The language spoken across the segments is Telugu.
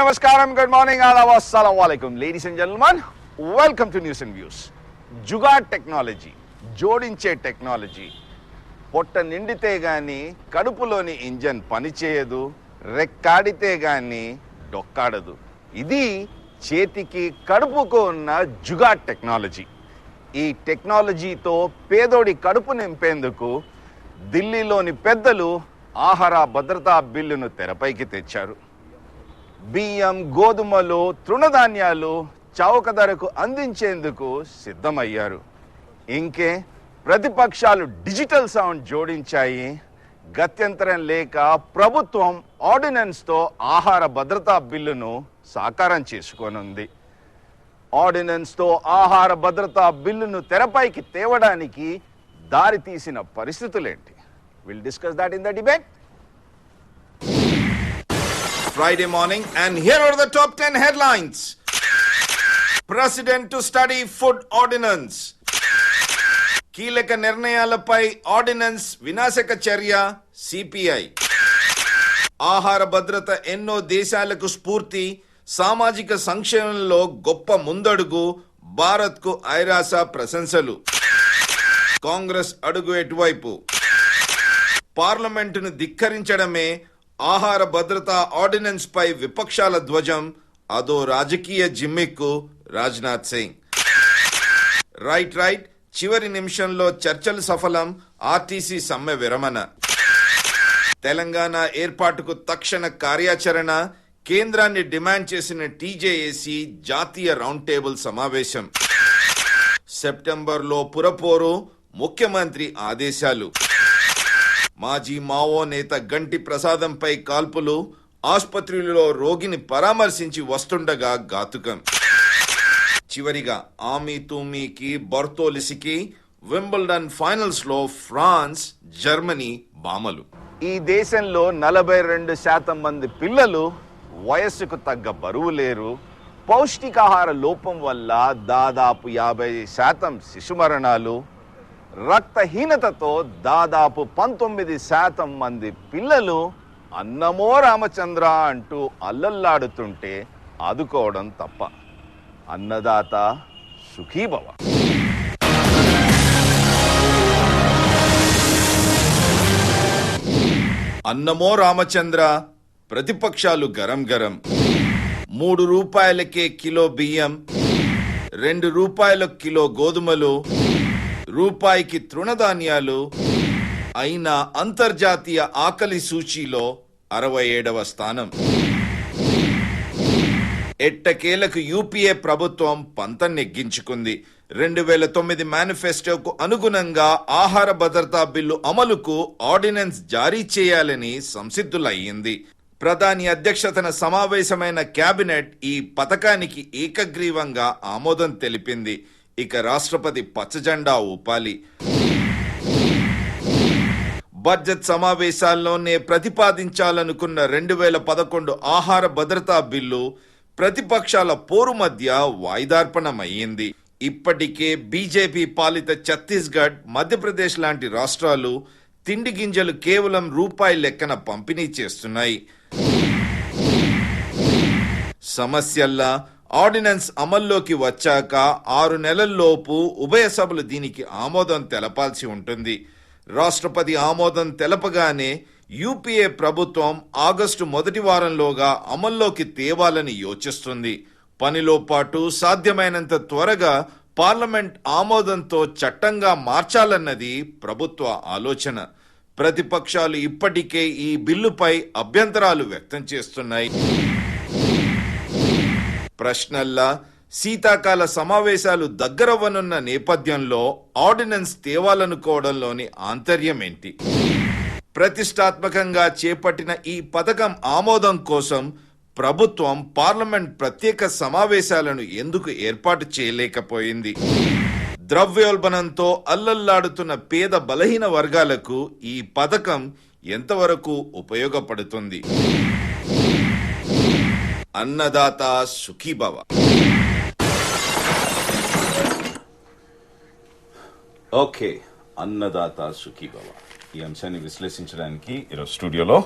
namaskaram, good morning, adab, assalamu alaikum. Ladies and gentlemen, welcome to News and Views. Jugaad technology, జోడించే టెక్నాలజీ. పొట్ట నిండితే గాని కడుపులోని ఇంజన్ పనిచేయదు, రెక్కాడితే గాని డొక్కాడదు. ఇది చేతికి కడుపుకు ఉన్న జుగాడ్ టెక్నాలజీ. ఈ టెక్నాలజీతో పేదోడి కడుపు నింపేందుకు ఢిల్లీలోని పెద్దలు ఆహార భద్రతా బిల్లును తెరపైకి తెచ్చారు. బియ్యం, గోధుమలు, తృణధాన్యాలు చౌక ధరకు అందించేందుకు సిద్ధమయ్యారు. ఇంకే ప్రతిపక్షాలు డిజిటల్ సౌండ్ జోడించాయి. గత్యంతరం లేక ప్రభుత్వం ఆర్డినెన్స్తో ఆహార భద్రతా బిల్లును సాకారం చేసుకోనుంది. ఆర్డినెన్స్తో ఆహార భద్రతా బిల్లును తెరపైకి తేవడానికి దారి తీసిన పరిస్థితులేంటి? We'll discuss that in the debate. Friday morning, and here are the top 10 headlines. President to study food ordinance. కీలక నిర్ణయాలపై ఆర్డినెన్స్ వినాశక చర్య సిపిఐ. ఆహార భద్రత ఎన్నో దేశాలకు స్ఫూర్తి, సామాజిక సంక్షేమంలో గొప్ప ముందడుగు, భారత్కు ఐరాస ప్రశంసలు. కాంగ్రెస్ అడుగు ఎటువైపు? పార్లమెంటును ధిక్కరించడమే ఆహార భద్రతా ఆర్డినెన్స్ పై విపక్షాల ధ్వజం, అదో రాజకీయ జిమ్మిక్కు రాజ్నాథ్ సింగ్. రైట్ చివరి నిమిషంలో చర్చలు సఫలం, ఆర్టీసీ సమ్మె విరమణ. తెలంగాణ ఏర్పాటుకు తక్షణ కార్యాచరణ, కేంద్రాన్ని డిమాండ్ చేసిన టీజేఏసీ జాతీయ రౌండ్ టేబుల్ సమావేశం. సెప్టెంబర్లో పురపోరు, ముఖ్యమంత్రి ఆదేశాలు. మాజీ మావో నేత గంటి ప్రసాదంపై కాల్పులు, ఆసుపత్రిలో రోగిని పరామర్శించి వస్తుండగా ఘాతుకం. చివరిగా ఆమీ తూమీకి, బర్తోలిసికి, వింబుల్డన్ ఫైనల్స్ లో ఫ్రాన్స్, జర్మనీ బామలు. ఈ దేశంలో 42% మంది పిల్లలు వయస్సుకు తగ్గ బరువు లేరు. పౌష్టికాహార లోపం వల్ల దాదాపు 50% శిశు మరణాలు. రక్తహీనతతో దాదాపు 19% మంది పిల్లలు అన్నమో రామచంద్ర అంటూ అల్లల్లాడుతుంటే ఆదుకోవడం తప్ప. అన్నదాత సుఖీభవ. అన్నమో రామచంద్ర, ప్రతిపక్షాలు గరం గరం. 3 రూపాయలకే కిలో బియ్యం, 2 రూపాయల కిలో గోధుమలు, రూపాయికి తృణధాన్యాలు అయినా అంతర్జాతీయ ఆకలి సూచీలో 67వ స్థానం. ఎట్టకేలకు యూపీఏ ప్రభుత్వం పంతం నెగ్గించుకుంది. 2009 మేనిఫెస్టోకు అనుగుణంగా ఆహార భద్రతా బిల్లు అమలుకు ఆర్డినెన్స్ జారీ చేయాలని సంసిద్ధులయ్యింది. ప్రధాని అధ్యక్షతన సమావేశమైన కేబినెట్ ఈ పథకానికి ఏకగ్రీవంగా ఆమోదం తెలిపింది. ఇక రాష్ట్రపతి పచ్చజెండా ఊపాలి. బడ్జెట్ సమావేశాల్లోనే ప్రతిపాదించాలనుకున్న 2011 ఆహార భద్రతా బిల్లు ప్రతిపక్షాల పోరు మధ్య వాయిదార్పణమయ్యింది. ఇప్పటికే బీజేపీ పాలిత ఛత్తీస్గఢ్, మధ్యప్రదేశ్ లాంటి రాష్ట్రాలు తిండి గింజలు కేవలం రూపాయి లెక్కన పంపిణీ చేస్తున్నాయి. సమస్యల్లా ఆర్డినెన్స్ అమల్లోకి వచ్చాక 6 నెలల్లోపు ఉభయ సభలు దీనికి ఆమోదం తెలపాల్సి ఉంటుంది. రాష్ట్రపతి ఆమోదం తెలపగానే యూపీఏ ప్రభుత్వం ఆగస్టు మొదటి వారంలోగా అమల్లోకి తేవాలని యోచిస్తుంది. పనిలో పాటు సాధ్యమైనంత త్వరగా పార్లమెంట్ ఆమోదంతో చట్టంగా మార్చాలన్నది ప్రభుత్వ ఆలోచన. ప్రతిపక్షాలు ఇప్పటికే ఈ బిల్లుపై అభ్యంతరాలు వ్యక్తం చేస్తున్నాయి. ప్రశ్నల్లా శీతాకాల సమావేశాలు దగ్గరవ్వనున్న నేపథ్యంలో ఆర్డినెన్స్ తేవాలనుకోవడంలోని ఆంతర్యం ఏంటి? ప్రతిష్టాత్మకంగా చేపట్టిన ఈ పథకం ఆమోదం కోసం ప్రభుత్వం పార్లమెంట్ ప్రత్యేక సమావేశాలను ఎందుకు ఏర్పాటు చేయలేకపోయింది? ద్రవ్యోల్బణంతో అల్లల్లాడుతున్న పేద బలహీన వర్గాలకు ఈ పథకం ఎంతవరకు ఉపయోగపడుతుంది? అన్నదాత సుఖీభవ. ఓకే, అన్నదాత సుఖీభవ ఈ అంశాన్ని విశ్లేషించడానికి ఈరోజు స్టూడియోలో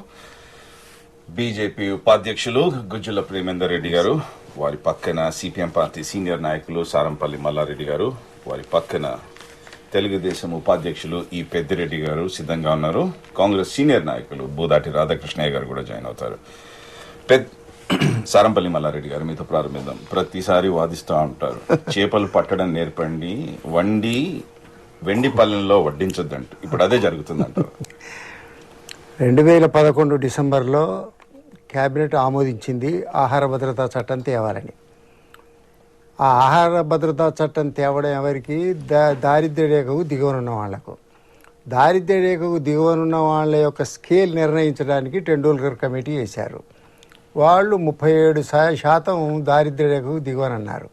బీజేపీ ఉపాధ్యక్షులు గుజ్జుల ప్రేమేందర్ రెడ్డి గారు, వారి పక్కన సిపిఎం పార్టీ సీనియర్ నాయకులు సారంపల్లి మల్లారెడ్డి గారు, వారి పక్కన తెలుగుదేశం ఉపాధ్యక్షులు ఈ పెద్దిరెడ్డి గారు సిద్ధంగా ఉన్నారు. కాంగ్రెస్ సీనియర్ నాయకులు బూదాటి రాధాకృష్ణయ్య గారు కూడా జాయిన్ అవుతారు. సారంపల్లి మల్లారెడ్డి గారు, మీతో ప్రారంభిద్దాం. ప్రతిసారి వాదిస్తూ ఉంటారు, చేపలు పట్టడం నేర్పండి, వండి వెండి పల్లెంలో వడ్డించొద్దంట. ఇప్పుడు అదే జరుగుతుందంటారు. 2011 డిసెంబర్లో కేబినెట్ ఆమోదించింది ఆహార భద్రతా చట్టం తేవాలని. ఆ ఆహార భద్రతా చట్టం తేవడం ఎవరికి? దారిద్ర్య రేఖకు దిగువనున్న వాళ్లకు. దారిద్ర్య రేఖకు దిగువనున్న వాళ్ళ యొక్క స్కేల్ నిర్ణయించడానికి టెండూల్కర్ కమిటీ వేశారు. వాళ్ళు 37% దారిద్ర్య రేఖకు దిగువనన్నారు.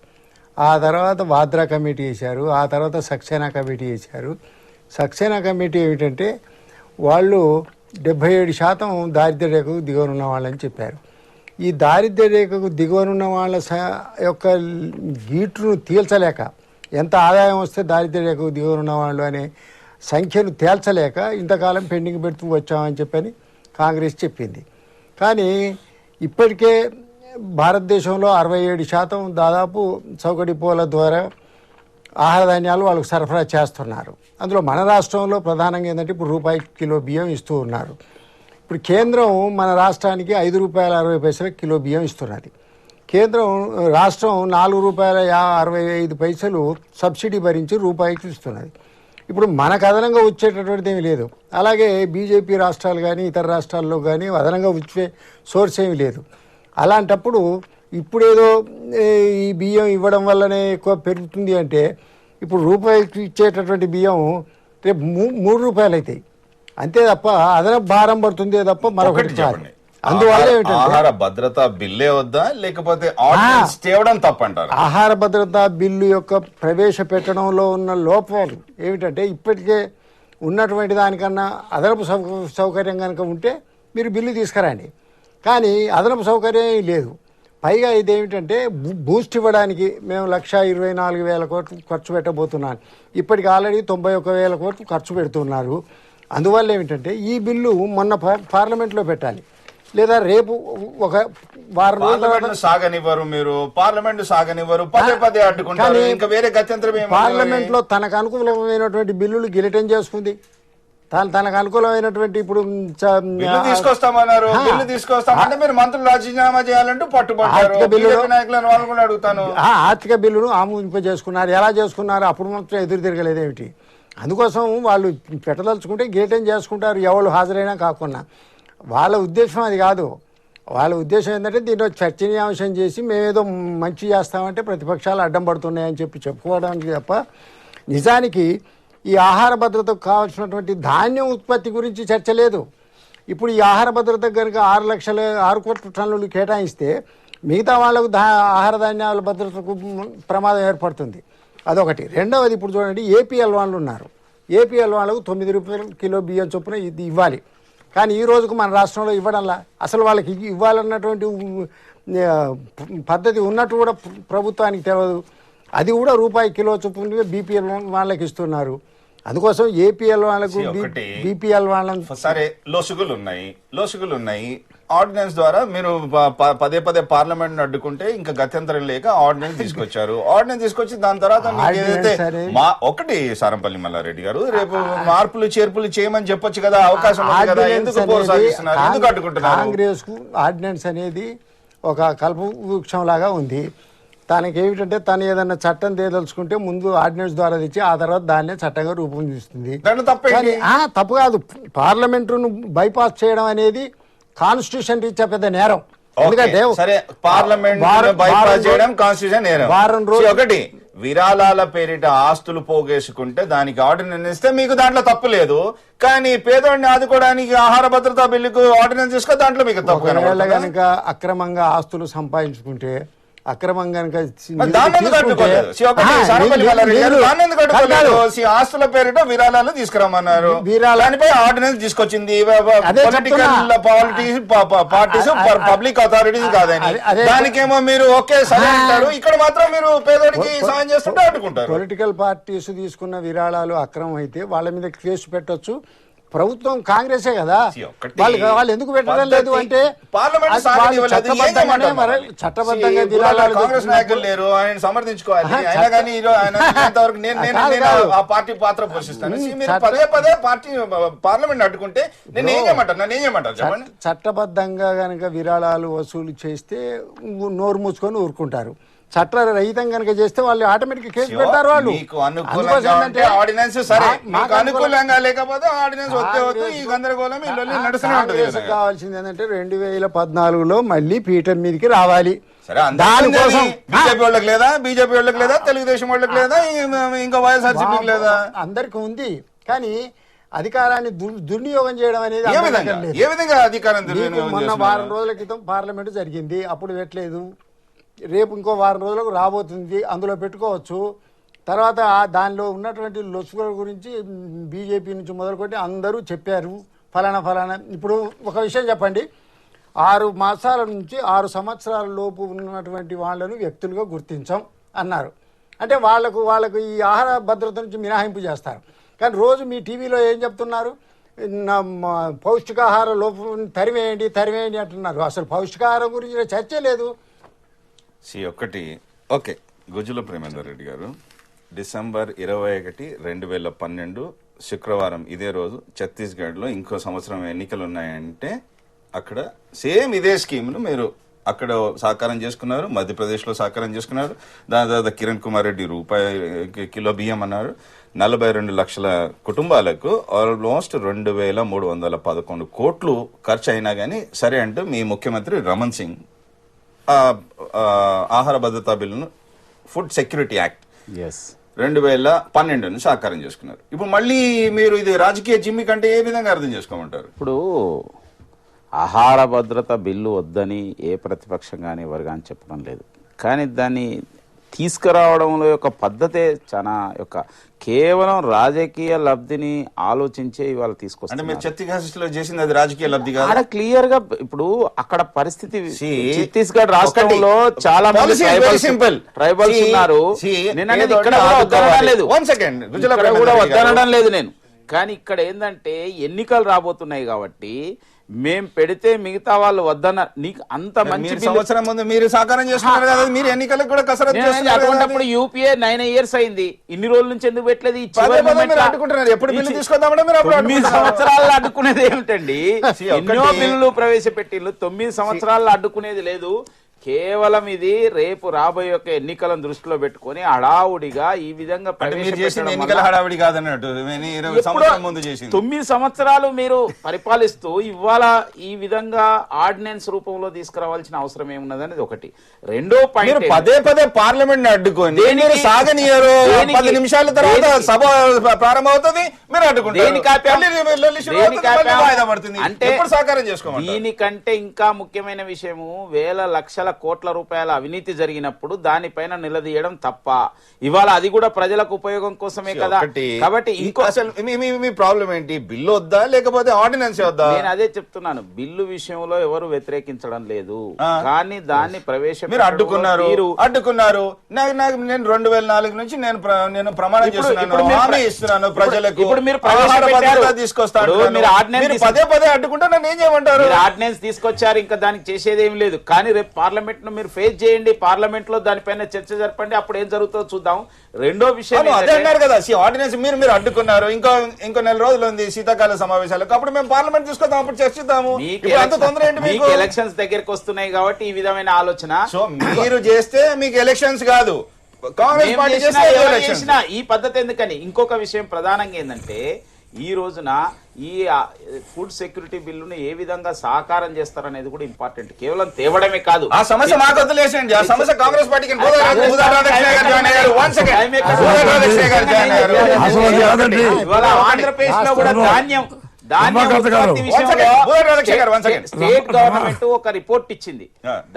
ఆ తర్వాత వాద్రా కమిటీ వేశారు. ఆ తర్వాత సక్సేనా కమిటీ వేశారు. సక్సేనా కమిటీ ఏమిటంటే వాళ్ళు 77% దారిద్ర్య రేఖకు దిగువనున్న వాళ్ళని చెప్పారు. ఈ దారిద్ర్య రేఖకు దిగువనున్న వాళ్ళ యొక్క గీటును తేల్చలేక, ఎంత ఆదాయం వస్తే దారిద్ర్య రేఖకు దిగువనున్న వాళ్ళు అనే సంఖ్యను తేల్చలేక ఇంతకాలం పెండింగ్ పెడుతూ వచ్చామని చెప్పని కాంగ్రెస్ చెప్పింది. కానీ ఇప్పటికే భారతదేశంలో 67% దాదాపు చౌక డిపోల ద్వారా ఆహార ధాన్యాలు వాళ్ళకు సరఫరా చేస్తున్నారు. అందులో మన రాష్ట్రంలో ప్రధానంగా ఏంటంటే ఇప్పుడు రూపాయి కిలో బియ్యం ఇస్తూ ఉన్నారు. ఇప్పుడు కేంద్రం మన రాష్ట్రానికి ₹5.60 కిలో బియ్యం ఇస్తున్నది. రాష్ట్రం ₹4.65 సబ్సిడీ భరించి రూపాయికి ఇస్తున్నది. ఇప్పుడు మనకు అదనంగా వచ్చేటటువంటిది ఏమీ లేదు. అలాగే బీజేపీ రాష్ట్రాలు కానీ ఇతర రాష్ట్రాల్లో కానీ అదనంగా వచ్చే సోర్స్ ఏమీ లేదు. అలాంటప్పుడు ఇప్పుడేదో ఈ బియ్యం ఇవ్వడం వల్లనే ఎక్కువ పెరుగుతుంది అంటే, ఇప్పుడు రూపాయికి ఇచ్చేటటువంటి బియ్యం రేపు ₹3 అవుతాయి అంతే తప్ప అదనపు భారం పడుతుంది తప్ప మరొకటి కాదు. అందువల్ల ఆహార భద్రతా బిల్లే వద్దా, లేకపోతే తేవడం తప్పంటారు? ఆహార భద్రతా బిల్లు యొక్క ప్రవేశపెట్టడంలో ఉన్న లోపాలు ఏమిటంటే, ఇప్పటికే ఉన్నటువంటి దానికన్నా అదనపు సౌకర్యం కనుక ఉంటే మీరు బిల్లు తీసుకురండి. కానీ అదనపు సౌకర్యం లేదు. పైగా ఇదేమిటంటే బూస్ట్ ఇవ్వడానికి మేము 1,24,000 కోట్లు ఖర్చు పెట్టబోతున్నాను. ఇప్పటికి ఆల్రెడీ 91,000 కోట్లు ఖర్చు పెడుతున్నారు. అందువల్ల ఏమిటంటే ఈ బిల్లు మొన్న పార్లమెంట్లో పెట్టాలి, లేదా రేపు ఒక వారం రోజులు సాగనివ్వరు. మీరు పార్లమెంట్ సాగనివ్వరు, పదే అడ్డుకుంటారు. ఇంకా వేరే గత్యంతరం పార్లమెంట్ లో తనకు అనుకూలమైనటువంటి బిల్లులు గిలిటన్ చేసుకుంది. తనకు అనుకూలమైనటువంటి ఇప్పుడు తీసుకొస్తామన్నారు, బిల్లు తీసుకొస్తామంటే మీరు మంత్రులు రాజీనామా చేయాలంటూ పట్టుబడ్డారు. ఆర్థిక బిల్లును ఆమోదింపజేసుకున్నారు. ఎలా చేసుకున్నారు? అప్పుడు మాత్రం ఎదురు తిరగలేదేమిటి? అందుకోసం వాళ్ళు పెట్టదలుచుకుంటే గిలిటన్ చేసుకుంటారు, ఎవరు హాజరైనా కాకుండా. వాళ్ళ ఉద్దేశం అది కాదు. వాళ్ళ ఉద్దేశం ఏంటంటే దీంట్లో చర్చనీయాంశం చేసి మేమేదో మంచి చేస్తామంటే ప్రతిపక్షాలు అడ్డం పడుతున్నాయని చెప్పుకోవడానికి తప్ప నిజానికి ఈ ఆహార భద్రతకు కావాల్సినటువంటి ధాన్యం ఉత్పత్తి గురించి చర్చ లేదు. ఇప్పుడు ఈ ఆహార భద్రత కనుక 6 కోట్ల టన్నులు కేటాయిస్తే మిగతా వాళ్ళకు ఆహార ధాన్యాల భద్రతకు ప్రమాదం ఏర్పడుతుంది. అదొకటి. రెండవది, ఇప్పుడు చూడండి, ఏపీఎల్ వాళ్ళు ఉన్నారు. ఏపీఎల్ వాళ్ళకు ₹9 కిలో బియ్యం చొప్పున ఇది ఇవ్వాలి. కానీ ఈ రోజుకు మన రాష్ట్రంలో ఇవ్వడంలా. అసలు వాళ్ళకి ఇవ్వాలన్నటువంటి పద్ధతి ఉన్నట్టు కూడా ప్రభుత్వానికి తెలియదు. అది కూడా రూపాయి కిలో చొప్పున బీపీఎల్ వాళ్ళకి ఇస్తున్నారు. అందుకోసం ఏపీఎల్ వాళ్ళకు బీపీఎల్ వాళ్ళకు సరే లొసుగులు ఉన్నాయి. ఆర్డినెన్స్ ద్వారా మీరు పదే పార్లమెంట్ అడ్డుకుంటే ఇంకా గత్యంతరం లేక ఆర్డినెన్స్ తీసుకొచ్చారు. ఆర్డినెన్స్ తీసుకొచ్చి దాని తర్వాత ఒకటి సారంపల్లి మల్లారెడ్డి గారు, రేపు మార్పులు చేర్పులు చేయమని చెప్పొచ్చు కదా, అవకాశం ఉంది కదా, ఎందుకు అడ్డుకుంటున్నారు? కాంగ్రెస్ కు ఆర్డినెన్స్ అనేది ఒక కల్పవృక్షం లాగా ఉంది. తనకి ఏమిటంటే తను ఏదన్నా చట్టం తేదలుచుకుంటే ముందు ఆర్డినెన్స్ ద్వారా తెచ్చి ఆ తర్వాత దాన్నే చట్టంగా రూపొందిస్తుంది. తప్పు కాదు. పార్లమెంటును బైపాస్ చేయడం అనేది కాన్స్టిట్యూషన్ రీత్యా పెద్ద నేరం. ఎందుకంటే వారం రోజులు ఒకటి విరాళాల పేరిట ఆస్తులు పోగేసుకుంటే దానికి ఆర్డినెన్స్ ఇస్తే మీకు దాంట్లో తప్పు లేదు. కానీ పేదోడిని ఆదుకోవడానికి ఆహార భద్రతా బిల్లుకు ఆర్డినెన్స్ ఇస్తే దాంట్లో మీకు తప్పు. కనుక అక్రమంగా ఆస్తులు సంపాదించుకుంటే అక్రమంగా ఆస్తుల పేరిట విరాళాలు తీసుకురామన్నారు. దానిపై ఆర్డినెన్స్ తీసుకొచ్చింది పార్టీస్, పబ్లిక్ అథారిటీస్ కాదని. దానికేమో మీరు ఓకే సరే అంటారు, ఇక్కడ మాత్రం మీరు పేదోడికి సాయం చేస్తుంటే అడ్డుకుంటారు. పొలిటికల్ పార్టీస్ తీసుకున్న విరాళాలు అక్రమం అయితే వాళ్ళ మీద కేసు పెట్టొచ్చు, ప్రభుత్వం కాంగ్రెసే కదా, ఒక్కటి వాళ్ళు ఎందుకు పెట్టడం లేదు అంటే పార్లమెంట్ చట్టబద్ధంగా కాంగ్రెస్ నాయకులు లేరు, ఆయన సమర్థించుకోవాలి. అయినా కానీ ఇంతవరకు నేను ఆ పార్టీ పాత్ర పోషిస్తాను. మీరు పదే పదే పార్టీ పార్లమెంట్ అడ్డుకుంటే నేను ఏం చేయమంటారు చెప్పండి. చట్టబద్ధంగా గనక విరాళాలు వసూలు చేస్తే నోరు మూసుకొని ఊరుకుంటారు. చట్ట రహితం కనుక చేస్తే వాళ్ళు ఆటోమేటిక్ కేసు పెడతారు. వాళ్ళు మీకు అనుకూలంగా ఉంటే ఆర్డినెన్స్ సరే, మీకు అనుకూలంగా లేకపోతే ఆర్డినెన్స్ వద్దు. ఈ గందరగోళం కావాల్సింది ఏంటంటే 2014లో మళ్ళీ పీఠం మీదకి రావాలి. దానికోసం బీజేపీ వాళ్ళకి లేదా, తెలుగుదేశం వాళ్ళకి లేదా, ఇంకా వైఎస్ఆర్సీపీకి లేదా, అందరికి ఉంది. కానీ అధికారాన్ని దుర్వినియోగం చేయడం అనేది ఏ విధంగా అధికారం మొన్న వారం రోజుల క్రితం పార్లమెంట్ జరిగింది, అప్పుడు పెట్టలేదు. రేపు ఇంకో వారం రోజులకు రాబోతుంది, అందులో పెట్టుకోవచ్చు. తర్వాత దానిలో ఉన్నటువంటి లొసుగుల గురించి బీజేపీ నుంచి మొదలుకొని అందరూ చెప్పారు ఫలానా. ఇప్పుడు ఒక విషయం చెప్పండి, 6 మాసాల నుంచి 6 సంవత్సరాల లోపు ఉన్నటువంటి వాళ్ళను వ్యక్తులుగా గుర్తించాం అన్నారు. అంటే వాళ్ళకు ఈ ఆహార భద్రత నుంచి మినహాయింపు చేస్తారు. కానీ రోజు మీ టీవీలో ఏం చెప్తున్నారు, పౌష్టికాహార లోపం తరివేయండి అంటున్నారు. అసలు పౌష్టికాహారం గురించి చర్చే లేదు. ఒకటి ఓకే. గుజ్జుల ప్రేమేందర్ రెడ్డి గారు డిసెంబర్ 21, 2012 శుక్రవారం ఇదే రోజు ఛత్తీస్గఢ్లో ఇంకో సంవత్సరం ఎన్నికలు ఉన్నాయంటే అక్కడ సేమ్ ఇదే స్కీమ్ను మీరు అక్కడ సాకారం చేసుకున్నారు, మధ్యప్రదేశ్లో సాకారం చేసుకున్నారు. దాని తర్వాత కిరణ్ కుమార్ రెడ్డి కిలో బియ్యం అన్నారు. 42 లక్షల కుటుంబాలకు ఆల్మోస్ట్ 2311 కోట్లు ఖర్చు అయినా కానీ సరే అంటూ మీ ముఖ్యమంత్రి రమణ్ సింగ్ ఆహార భద్రతా బిల్లును, ఫుడ్ సెక్యూరిటీ యాక్ట్ 2012 సాకారం చేసుకున్నారు. ఇప్పుడు మళ్ళీ మీరు ఇది రాజకీయ జిమ్మి కంటే ఏ విధంగా అర్థం చేసుకోమంటారు? ఇప్పుడు ఆహార భద్రత బిల్లు వద్దని ఏ ప్రతిపక్షం కానీ ఎవరు కానీ చెప్పడం లేదు. కానీ దాన్ని తీసుకురావడంలో యొక్క పద్ధతే చాలా కేవలం రాజకీయ లబ్ధిని ఆలోచించే ఇవాళ తీసుకొస్తారు. ఛత్తీస్గఢ్ చేసింది అది రాజకీయ లబ్ధి కాదు. అక్కడ క్లియర్ గా ఇప్పుడు అక్కడ పరిస్థితి ఛత్తీస్గఢ్ రాష్ట్రంలో చాలా మంది ట్రైబల్స్ ఉన్నారు. నేను ఇక్కడ కూడా వద్దనడం లేదు నేను. కానీ ఇక్కడ ఏంటంటే ఎన్నికలు రాబోతున్నాయి కాబట్టి మేం పెడితే మిగతా వాళ్ళు వద్దన్న నీకు అంత మంచి సంవత్సరం ముందు మీరు సాకారం చేస్తున్నారు కదా, మీరు ఎన్నికలకు కూడా కసరత్తు చేస్తున్నారు. అటువంటిప్పుడు యూపీఏ 9 years అయింది, ఇన్ని రోజుల నుంచి ఎందుకు పెట్టలేదు? ఎప్పుడు బిల్లు తీసుకొద్దామంటే 9 సంవత్సరాల్లో అడ్డుకునేది ఏమిటండి? ఎన్నో బిల్లులు ప్రవేశపెట్టిళ్ళు, 9 సంవత్సరాల్లో అడ్డుకునేది లేదు. కేవలం ఇది రేపు రాబోయే ఎన్నికలను దృష్టిలో పెట్టుకుని హడావుడిగా ఈ విధంగా 9 సంవత్సరాలు మీరు పరిపాలిస్తూ ఇవాళ ఈ విధంగా ఆర్డినెన్స్ రూపంలో తీసుకురావాల్సిన అవసరం ఏమున్నదనేది ఒకటి. రెండో పాయింట్, పదే పార్లమెంట్ అడ్డుకోండి, సాగనీయరు. 10 నిమిషాల తర్వాత సభ ప్రారంభమవుతుంది, మీరు అడ్డుకుంటారు. అంటే దీనికంటే ఇంకా ముఖ్యమైన విషయము, వేల లక్షల కోట్ల రూపాయల అవినీతి జరిగినప్పుడు దానిపైన నిలదీయడం తప్ప. ఇవాళ అది కూడా ప్రజలకు ఉపయోగం కోసమే కదా. కాబట్టి ఇంకో మీ ప్రాబ్లం ఏంటి? బిల్లు వద్దా లేకపోతే ఆర్డినెన్స్ వద్దా? నేను అదే చెప్తున్నాను, బిల్లు విషయంలో ఎవరు వ్యతిరేకించడం లేదు. కానీ దాన్ని మీరు అడ్డుకున్నారు. నేను 2004 నుంచి నేను ప్రమాణం చేస్తున్నాను, హామీ ఇస్తున్నాను ప్రజలకు. ఇప్పుడు మీరు తీసుకొస్తారు, పదే అడ్డుకుంటే నన్ను ఏం చేయమంటారు? ఆర్డినెన్స్ తీసుకొచ్చారు, ఇంకా దానికి చేసేది ఏం లేదు. కానీ రేపు పార్లమెంట్ ను మీరు ఫేస్ చేయండి, పార్లమెంట్ లో దానిపైన చర్చ జరపండి, అప్పుడు ఏం జరుగుతుందో చూద్దాం. రెండో విషయం అదే అన్నారు కదా, ఆర్డినెన్స్ మీరు అడ్డుకున్నారు. ఇంకో నెల రోజులు ఉంది శీతాకాల సమావేశాలకు, అప్పుడు మేము పార్లమెంట్ తీసుకొద్దాం, అప్పుడు చర్చిద్దాము. మీకు ఎలక్షన్స్ దగ్గరికి వస్తున్నాయి కాబట్టి ఈ విధమైన ఆలోచన. సో మీరు చేస్తే మీకు ఎలక్షన్స్ కాదు, కాంగ్రెస్ పార్టీ చేసిన ఈ పద్ధతి ఎందుకని. ఇంకొక విషయం ప్రధానంగా ఏంటంటే, ఈ రోజున ఈ ఫుడ్ సెక్యూరిటీ బిల్లును ఏ విధంగా సాకారం చేస్తారనేది కూడా ఇంపార్టెంట్. కేవలం తేవడమే కాదు, ఆ సమస్య మాకు వదిలేసండి. ఆ సమస్య కాంగ్రెస్ పార్టీకి ఆంధ్రప్రదేశ్ లో కూడా స్టేట్ గవర్నమెంట్ ఒక రిపోర్ట్ ఇచ్చింది.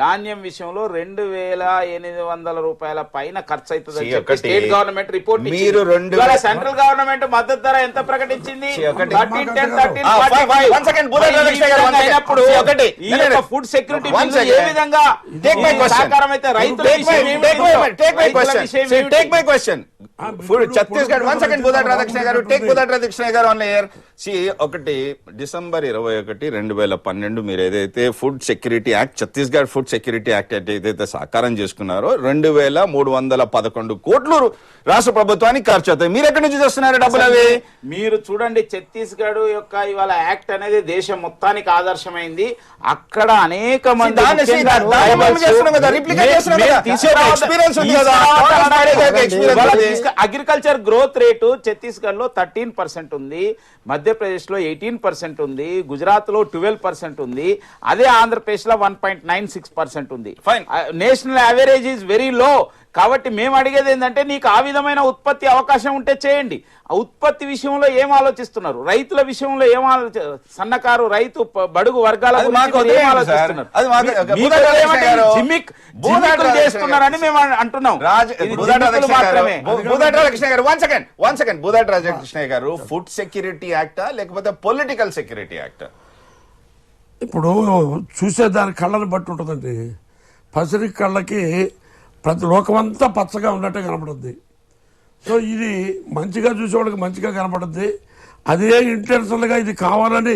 ధాన్యం విషయంలో 2800 రూపాయల పైన ఖర్చు అవుతుంది state government report. Central government మద్దతు ధర ఎంత ప్రకటించింది? ఫుడ్ సెక్యూరిటీ ఏ విధంగా సాకారం అయితే రైతుల ఛత్తీస్గఢ్ 1 సెకండ్ బుధాటి రాధాకృష్ణ గారు టేక్ బుధాటి రాధాకృష్ణ గారు ఆన్ ఎయిర్. ఒకటి డిసెంబర్ 21, 2012 మీరు ఏదైతే food security act, Chhattisgarh food security act ఏదైతే సాకారం చేసుకున్నారో 2311 కోట్లు రాష్ట్ర ప్రభుత్వానికి ఖర్చు అవుతాయి. మీరు ఎక్కడి నుంచి చేస్తున్నారు డబ్బులు అవి? మీరు చూడండి, ఛత్తీస్గఢ్ యొక్క ఇవాళ యాక్ట్ అనేది దేశం మొత్తానికి ఆదర్శమైంది. అక్కడ అనేక మంది అగ్రికల్చర్ గ్రోత్ రేటు ఛత్తీస్గఢ్ లో 13% ఉంది, మధ్యప్రదేశ్ లో 18% ఉంది, గుజరాత్ లో 12% ఉంది, అదే ఆంధ్రప్రదేశ్ లో 1.96% ఉంది. National average is very low. కాబట్టి మేము అడిగేది ఏంటంటే, నీకు ఆ విధమైన ఉత్పత్తి అవకాశం ఉంటే చేయండి. ఆ ఉత్పత్తి విషయంలో ఏం ఆలోచిస్తున్నారు? రైతుల విషయంలో ఏం సన్నకారు రైతు బడుగు వర్గాల చేస్తున్నారని మేము అంటున్నాం. బుధాటి రాధాకృష్ణ గారు ఫుడ్ సెక్యూరిటీ యాక్టా లేకపోతే పొలిటికల్ సెక్యూరిటీ యాక్టా? ఇప్పుడు చూసేదాని కళ్ళని బట్టి ఉంటుందండి. పసిరి కళ్ళకి ప్రతి లోకమంతా పచ్చగా ఉన్నట్టే కనపడుద్ది. సో ఇది మంచిగా చూసేవాళ్ళకి మంచిగా కనపడుద్ది. అదే ఇంటెన్షన్గా ఇది కావాలని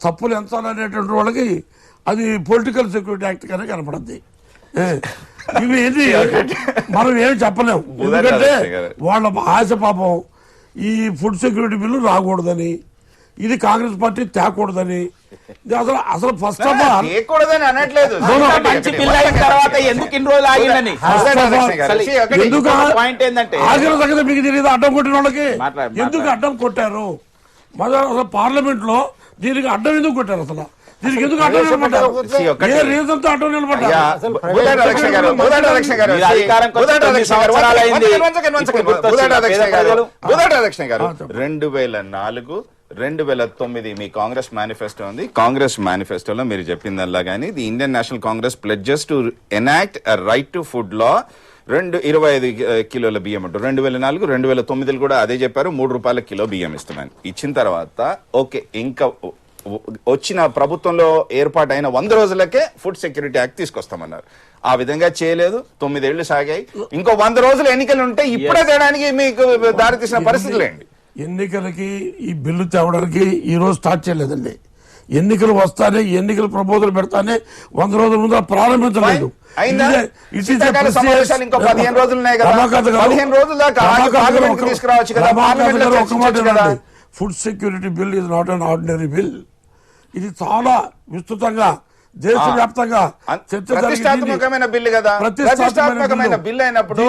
తప్పులు ఎంచాలనేటువంటి వాళ్ళకి అది పొలిటికల్ సెక్యూరిటీ యాక్ట్ గానే కనపడుద్ది. ఇవి ఏది మనం ఏమి చెప్పలేము. ఎందుకంటే వాళ్ళ ఆశ పాపం ఈ ఫుడ్ సెక్యూరిటీ బిల్లు రాకూడదని, ఇది కాంగ్రెస్ పార్టీ తేకూడదని. అసలు ఫస్ట్ ఆఫ్ ఆల్ అనట్లేదు. ఎందుకు ఇన్ని రోజులు ఆగిందని ఆగిన సంగతి మీకు తెలియదు. అడ్డం కొట్టిన వాళ్ళకి ఎందుకు అడ్డం కొట్టారు? అసలు పార్లమెంట్ లో దీనికి అడ్డం ఎందుకు కొట్టారు? అసలు దీనికి ఎందుకు అడ్డం నిలబడ్డారు? ఏ రీజన్ తో అడ్డం నిలబడ్డారు? బుధాటి రాధాకృష్ణ గారు 2004, 2009 మీ కాంగ్రెస్ మేనిఫెస్టో ఉంది. కాంగ్రెస్ మేనిఫెస్టోలో మీరు చెప్పిందల్లా కానీ the Indian National Congress pledges to enact a right to food law 25 కిలోల బియ్యం అంటారు. 2004, 2009 కూడా అదే చెప్పారు. 3 రూపాయల కిలో బియ్యం ఇస్తున్నాను. ఇచ్చిన తర్వాత ఓకే, ఇంకా వచ్చిన ప్రభుత్వంలో ఏర్పాటైన 100 రోజులకే ఫుడ్ సెక్యూరిటీ యాక్ట్ తీసుకొస్తామన్నారు. ఆ విధంగా చేయలేదు. 9 ఏళ్లు సాగాయి. ఇంకో 100 రోజులు ఎన్నికలు ఉంటే ఇప్పుడే తేడానికి మీకు దారితీసిన పరిస్థితులు ఏంటి? ఎన్నికలకి ఈ బిల్లు తేవడానికి ఈ రోజు స్టార్ట్ చేయలేదండి. ఎన్నికలు వస్తానే, ఎన్నికల ప్రపోజల్ పెడతానే 100 రోజుల ముందు ప్రారంభించలేదు. Food security bill is not an ordinary bill. ఇది చాలా విస్తృతంగా దేశవ్యాప్తంగా ప్రతిష్టాత్మకమైన బిల్లు కదా. ప్రతిష్టాత్మకమైన బిల్లు అయినప్పుడు